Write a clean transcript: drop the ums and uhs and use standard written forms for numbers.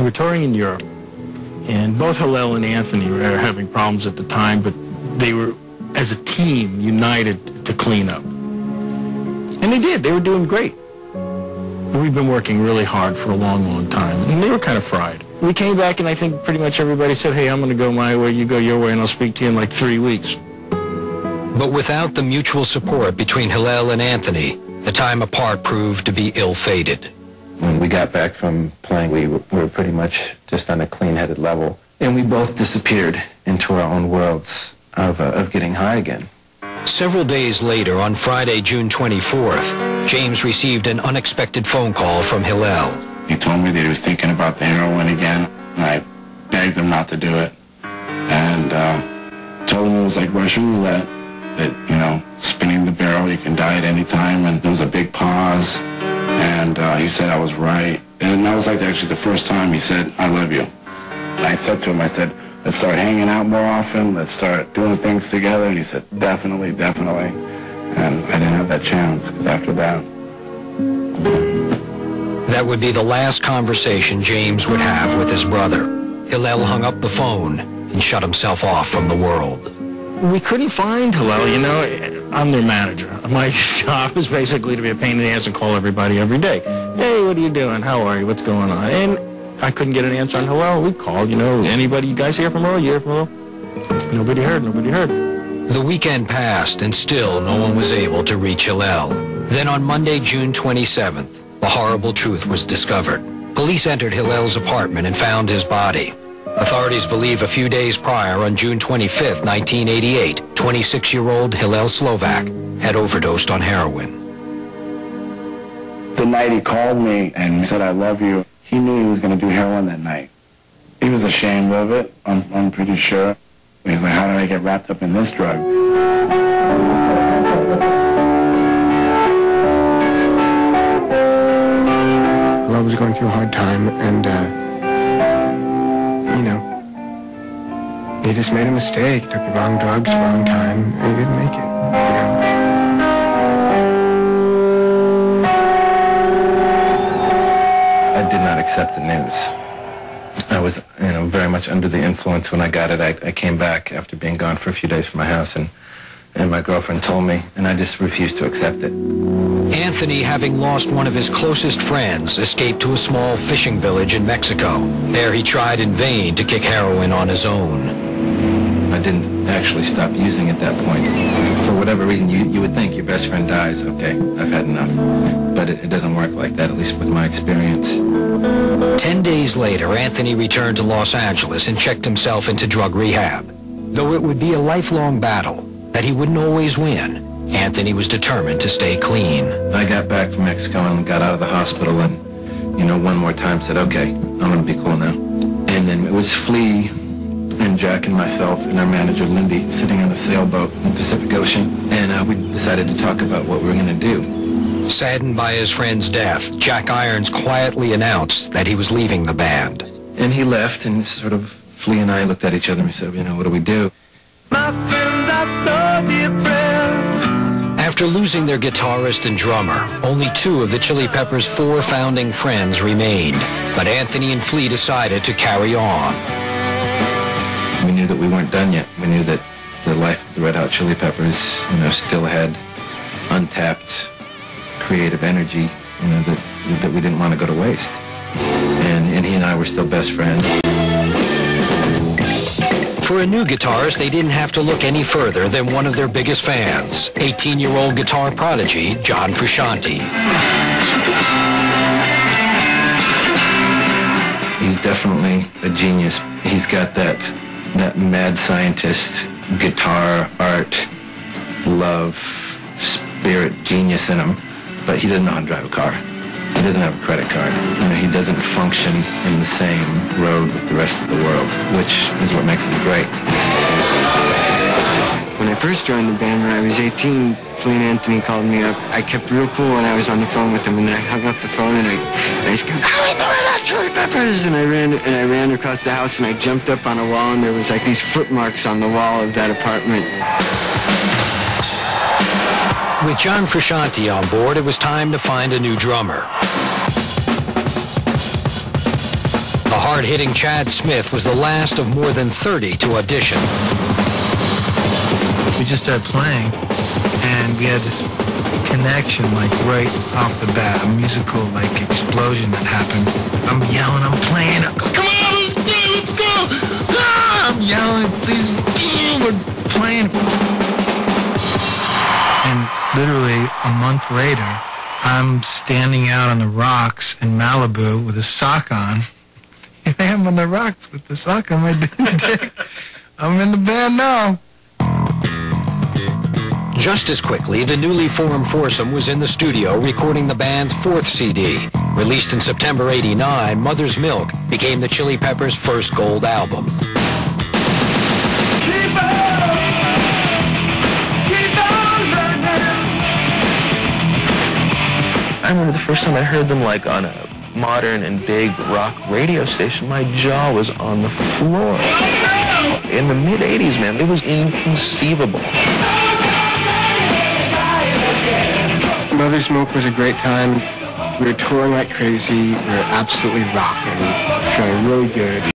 We were touring in Europe, and both Hillel and Anthony were having problems at the time, but they were, as a team, united to clean up. And they did. They were doing great. We've been working really hard for a long, long time, and they were kind of fried. We came back, and I think pretty much everybody said, hey, I'm going to go my way, you go your way, and I'll speak to you in like 3 weeks. But without the mutual support between Hillel and Anthony, the time apart proved to be ill-fated. When we got back from playing, we were pretty much just on a clean-headed level. And we both disappeared into our own worlds of getting high again. Several days later, on Friday, June 24th, James received an unexpected phone call from Hillel. He told me that he was thinking about the heroin again, and I begged him not to do it. And told him it was like Russian roulette, that, you know, spinning the barrel, you can die at any time, and there was a big pause, and he said I was right. And that was like actually the first time he said, I love you. And I said to him, I said, let's start hanging out more often, let's start doing things together, and he said, definitely, definitely. And I didn't have that chance, because after that... That would be the last conversation James would have with his brother. Hillel hung up the phone and shut himself off from the world. We couldn't find Hillel, you know. I'm their manager. My job is basically to be a pain in the ass and call everybody every day. Hey, what are you doing? How are you? What's going on? And I couldn't get an answer on Hillel. We called, you know, anybody, you guys hear from Hillel? You hear from Hillel? Nobody heard, nobody heard. The weekend passed, and still no one was able to reach Hillel. Then on Monday, June 27th, the horrible truth was discovered. Police entered Hillel's apartment and found his body. Authorities believe a few days prior, on June 25th, 1988, 26-year-old Hillel Slovak had overdosed on heroin. The night he called me and said, I love you, he knew he was going to do heroin that night. He was ashamed of it, I'm pretty sure. He's like, how did I get wrapped up in this drug? I was going through a hard time, and, you know, he just made a mistake, took the wrong drugs, wrong time, and he didn't make it, you know. I did not accept the news. I was, you know, very much under the influence when I got it. I came back after being gone for a few days from my house, and my girlfriend told me, and I just refused to accept it. Anthony, having lost one of his closest friends, escaped to a small fishing village in Mexico. There he tried in vain to kick heroin on his own. I didn't actually stop using at that point. For whatever reason, you would think your best friend dies, okay, I've had enough. But it doesn't work like that, at least with my experience. 10 days later, Anthony returned to Los Angeles and checked himself into drug rehab. Though it would be a lifelong battle that he wouldn't always win, Anthony was determined to stay clean. I got back from Mexico and got out of the hospital and, you know, one more time said, okay, I'm going to be cool now. And then it was Flea and Jack and myself and our manager, Lindy, sitting on a sailboat in the Pacific Ocean. And we decided to talk about what we were going to do. Saddened by his friend's death, Jack Irons quietly announced that he was leaving the band. And he left, and sort of Flea and I looked at each other and we said, you know, what do we do? My friends are so depressed. After losing their guitarist and drummer, only 2 of the Chili Peppers' 4 founding friends remained. But Anthony and Flea decided to carry on. We knew that we weren't done yet. We knew that the life of the Red Hot Chili Peppers, you know, still had untapped creative energy, you know, that we didn't want to go to waste. And he and I were still best friends. For a new guitarist, they didn't have to look any further than one of their biggest fans, 18-year-old guitar prodigy John Frusciante. He's definitely a genius. He's got that mad scientist, guitar, art, love, spirit, genius in him, but he doesn't know how to drive a car. He doesn't have a credit card. You know, he doesn't function in the same road with the rest of the world, which is what makes him great. When I first joined the band when I was 18, Flea and Anthony called me up. I kept real cool when I was on the phone with them, and then I hung up the phone and I screamed, "I'm in the Red Hot Chili Peppers!" And I ran across the house and I jumped up on a wall, and there was like these footmarks on the wall of that apartment. With John Frusciante on board, it was time to find a new drummer. The hard-hitting Chad Smith was the last of more than 30 to audition. We just started playing, and we had this connection, like, right off the bat, a musical, like, explosion that happened. I'm yelling, I'm playing, I go, come on, let's go! Ah! I'm yelling, please, we're playing. And literally a month later, I'm standing out on the rocks in Malibu with a sock on. Here I am on the rocks with the sock on my dick. I'm in the band now. Just as quickly, the newly formed foursome was in the studio recording the band's fourth CD. Released in September '89, Mother's Milk became the Chili Peppers' first gold album. I remember the first time I heard them, like, on a modern and big rock radio station, my jaw was on the floor. In the mid-'80s, man, it was inconceivable. Mother's Milk was a great time. We were touring like crazy. We were absolutely rocking, feeling really good.